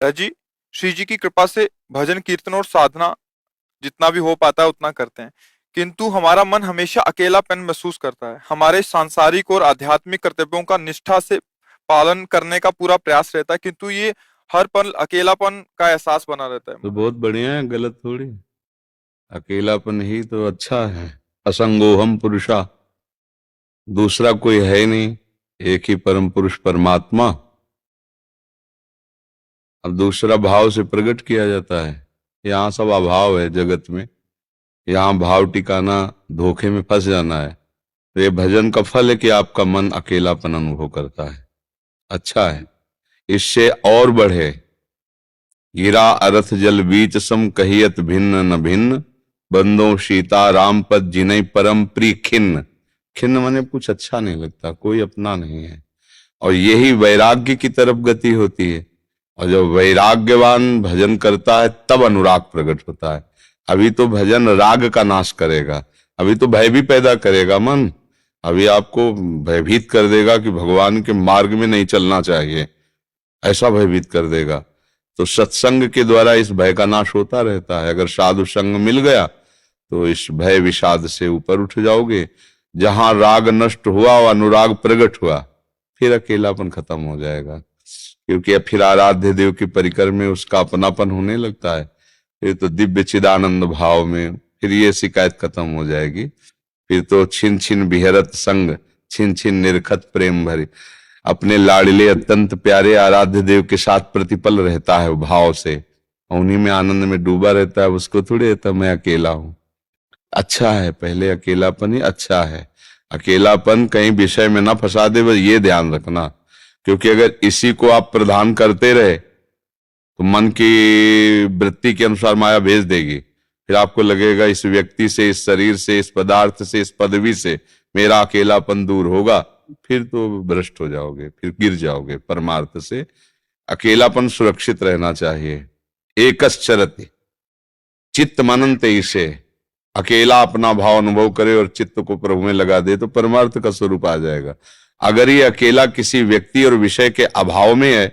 जी, श्री जी की कृपा से भजन कीर्तन और साधना जितना भी हो पाता है उतना करते हैं, किंतु हमारा मन हमेशा अकेलापन महसूस करता है। हमारे सांसारिक और आध्यात्मिक कर्तव्यों का निष्ठा से पालन करने का पूरा प्रयास रहता है, किंतु ये हर पल अकेलापन का एहसास बना रहता है तो महाराज। बहुत बढ़िया है, गलत थोड़ी। अकेलापन ही तो अच्छा है। असंगोहम पुरुषा, दूसरा कोई है ही नहीं, एक ही परम पुरुष परमात्मा। अब दूसरा भाव से प्रकट किया जाता है। यहाँ सब अभाव है जगत में, यहाँ भाव टिकाना, धोखे में फंस जाना है। तो ये भजन का फल है कि आपका मन अकेलापन अनुभव करता है। अच्छा है, इससे और बढ़े। गिरा अरथ जल बीच सम, कहियत भिन्न न भिन्न, बंदो सीता राम पद जिनय परम प्रिय खिन्न। खिन्न माने कुछ अच्छा नहीं लगता, कोई अपना नहीं है। और यही वैराग्य की तरफ गति होती है। और जब वैराग्यवान भजन करता है तब अनुराग प्रकट होता है। अभी तो भजन राग का नाश करेगा, अभी तो भय भी पैदा करेगा मन। अभी आपको भयभीत कर देगा कि भगवान के मार्ग में नहीं चलना चाहिए, ऐसा भयभीत कर देगा। तो सत्संग के द्वारा इस भय का नाश होता रहता है। अगर साधु संग मिल गया तो इस भय विषाद से ऊपर उठ जाओगे। जहां राग नष्ट हुआ और अनुराग प्रकट हुआ, फिर अकेलापन खत्म हो जाएगा, क्योंकि अब फिर आराध्य देव की परिकर में उसका अपनापन होने लगता है। फिर तो दिव्य चिदानंद भाव में फिर ये शिकायत खत्म हो जाएगी। फिर तो छिन छिन बिहरत संग, छिन छिन निरखत प्रेम भरी। अपने लाडले अत्यंत प्यारे आराध्य देव के साथ प्रतिपल रहता है भाव से, उन्हीं में आनंद में डूबा रहता है। उसको थोड़ी रहता मैं अकेला हूं। अच्छा है, पहले अकेलापन ही अच्छा है। अकेलापन कहीं विषय में ना फंसा दे, बस ये ध्यान रखना। क्योंकि अगर इसी को आप प्रधान करते रहे तो मन की वृत्ति के अनुसार माया भेज देगी। फिर आपको लगेगा इस व्यक्ति से, इस शरीर से, इस पदार्थ से, इस पदवी से मेरा अकेलापन दूर होगा। फिर तो भ्रष्ट हो जाओगे, फिर गिर जाओगे परमार्थ से। अकेलापन सुरक्षित रहना चाहिए। एकश्चरति चित्त मनंते इसे, अकेला अपना भाव अनुभव करे और चित्त को प्रभु में लगा दे तो परमार्थ का स्वरूप आ जाएगा। अगर ये अकेला किसी व्यक्ति और विषय के अभाव में है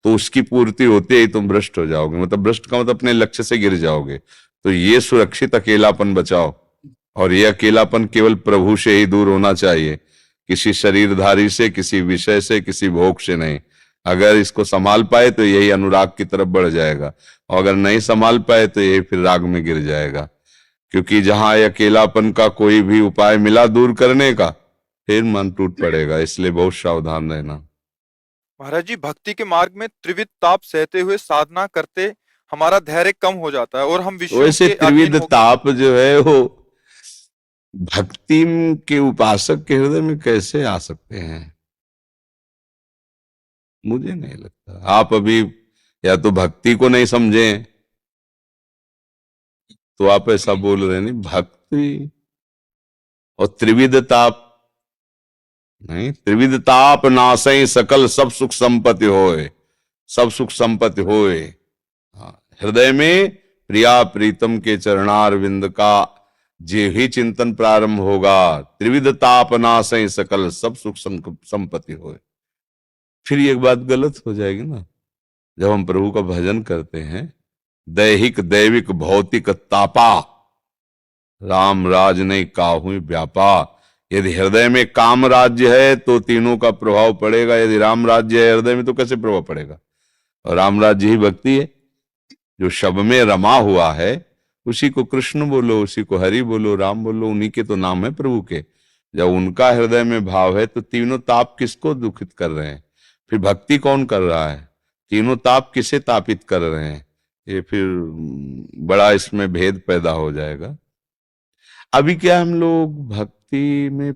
तो उसकी पूर्ति होते ही तुम भ्रष्ट हो जाओगे। मतलब भ्रष्ट का मतलब अपने लक्ष्य से गिर जाओगे। तो ये सुरक्षित अकेलापन बचाओ। और ये अकेलापन केवल प्रभु से ही दूर होना चाहिए, किसी शरीरधारी से, किसी विषय से, किसी भोग से नहीं। अगर इसको संभाल पाए तो यही अनुराग की तरफ बढ़ जाएगा, और अगर नहीं संभाल पाए तो यही फिर राग में गिर जाएगा। क्योंकि जहां अकेलापन का कोई भी उपाय मिला दूर करने का, फिर मन टूट पड़ेगा। इसलिए बहुत सावधान रहना। महाराज जी, भक्ति के मार्ग में त्रिविध ताप सहते हुए साधना करते हमारा धैर्य कम हो जाता है और हम विषयों वैसे के अधीन त्रिविध होकर। ताप जो है वो भक्ति के उपासक के हृदय में कैसे आ सकते हैं, मुझे नहीं लगता। आप अभी या तो भक्ति को नहीं समझे, तो आप ऐसा बोल रहे नहीं। भक्ति और त्रिविध ताप नहीं, त्रिविध ताप नासई सकल सब सुख संपत्ति होए, सब सुख संपत्ति होए। हाँ, हृदय में प्रिया प्रीतम के चरणार विंद का जे ही चिंतन प्रारंभ होगा, त्रिविध ताप नासई सकल सब सुख संपत्ति होए। फिर ये बात गलत हो जाएगी ना। जब हम प्रभु का भजन करते हैं, दैहिक दैविक भौतिक तापा, राम राज नहीं काहू व्यापा। यदि हृदय में काम राज्य है तो तीनों का प्रभाव पड़ेगा। यदि राम राज्य है हृदय में तो कैसे प्रभाव पड़ेगा। और राम राज्य ही भक्ति है। जो शब में रमा हुआ है उसी को कृष्ण बोलो, उसी को हरि बोलो, राम बोलो, उन्हीं के तो नाम है प्रभु के। जब उनका हृदय में भाव है तो तीनों ताप किसको दुखित कर रहे हैं, फिर भक्ति कौन कर रहा है, तीनों ताप किसे तापित कर रहे हैं। ये फिर बड़ा इसमें भेद पैदा हो जाएगा। अभी क्या हम लोग भक्ति में